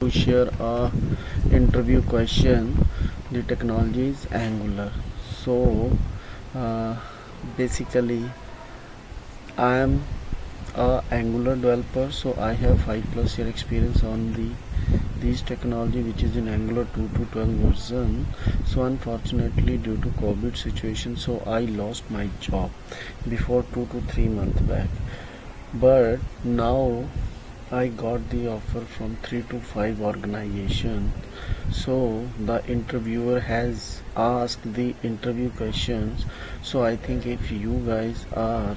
to share a interview question. The technology is Angular. So uh, basically I am a Angular developer, so I have 5+ year experience on this technology, which is in Angular 2 to 12 version. So unfortunately, due to COVID situation, so I lost my job before 2 to 3 months back. But now I got the offer from 3 to 5 organizations. So the interviewer has asked the interview questions. So I think if you guys are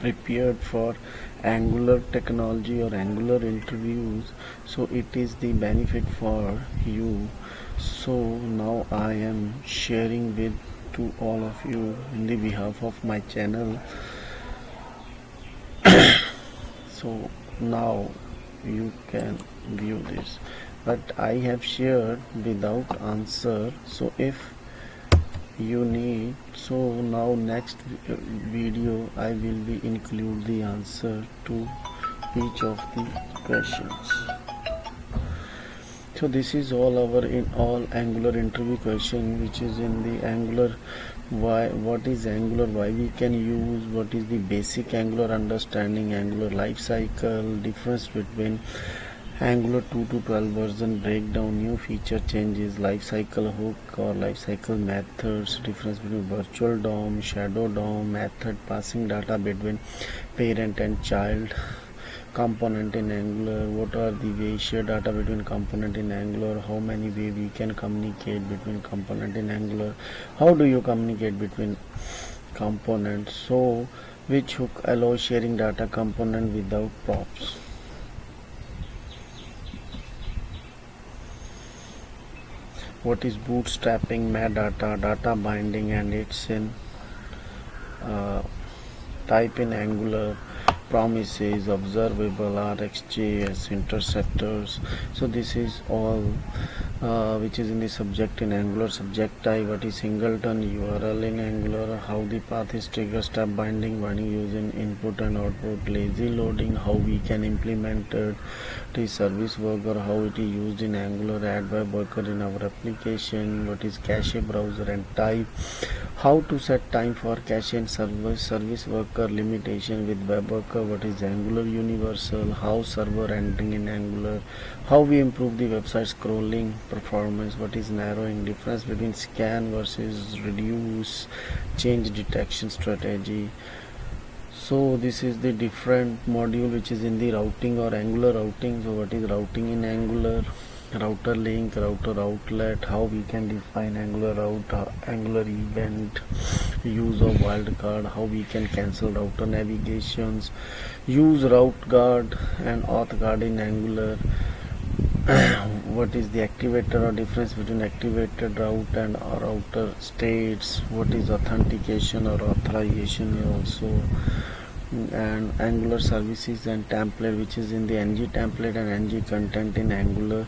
prepared for Angular technology or Angular interviews, so it is the benefit for you. So now I am sharing with to all of you in the behalf of my channel. So now you can view this, but I have shared without answer. So if you need, so now next video I will be include the answer to each of the questions. So this is all our in all Angular interview question, which is in the Angular. Why, what is Angular, why we can use, what is the basic Angular understanding, Angular life cycle, difference between Angular 2 to 12 version, breakdown, new feature changes, life cycle hook or life cycle methods, difference between virtual DOM, shadow DOM, method passing data between parent and child, component in Angular, what are the ways share data between component in Angular, how many ways we can communicate between component in Angular, how do you communicate between components, so which hook allows sharing data component without props. What is bootstrapping, metadata, data binding, and it's in type in Angular, promises, observable, RxJS, interceptors. So this is all which is in the subject in Angular, subject type, what is singleton, URL in Angular, how the path is trigger, step binding using input and output, lazy loading, how we can implement it, the service worker, how it is used in Angular, add web worker in our application, what is cache browser and type, how to set time for cache and service worker, limitation with web worker, what is Angular universal, how server rendering in Angular, how we improve the website scrolling performance, what is narrowing, difference between scan versus reduce, change detection strategy. So this is the different module which is in the routing or Angular routing. So what is routing in Angular, router link, router outlet, how we can define Angular route, Angular event, use of wildcard, how we can cancel router navigations, use route guard and auth guard in Angular, what is the activator or difference between activated route and router states, what is authentication or authorization also, and Angular services and template, which is in the ng template and ng content in Angular,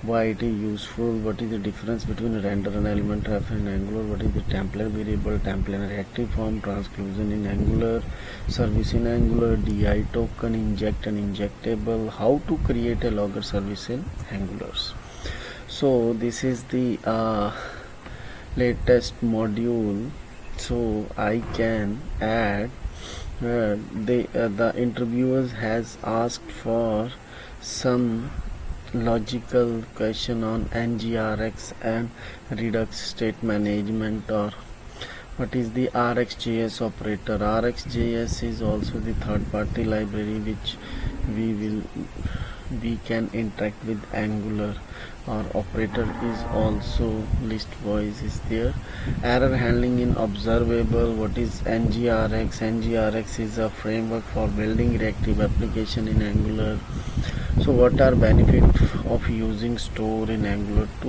why it is useful, what is the difference between render and element traffic in Angular, what is the template variable, template and reactive form, transclusion in Angular, service in Angular, di token, inject and injectable, how to create a logger service in Angular. So this is the latest module. So I can add the interviewers has asked for some logical question on NGRX and Redux state management, or what is the RxJS operator. RxJS is also the third-party library which we can interact with Angular. Our operator is also list voice is there. Error handling in observable, what is NGRX. NGRX is a framework for building reactive application in Angular. So what are benefits of using store in Angular 2,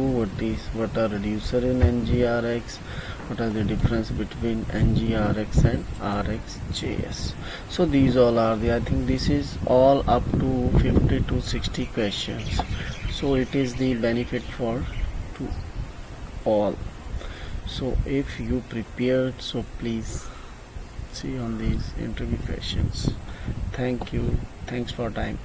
what are reducer in NGRX, what are the difference between NGRX and RxJS. So these all are the, I think this is all up to 50 to 60 questions. So it is the benefit for to all. So if you prepared, so please see on these interview questions. Thank you. Thanks for time.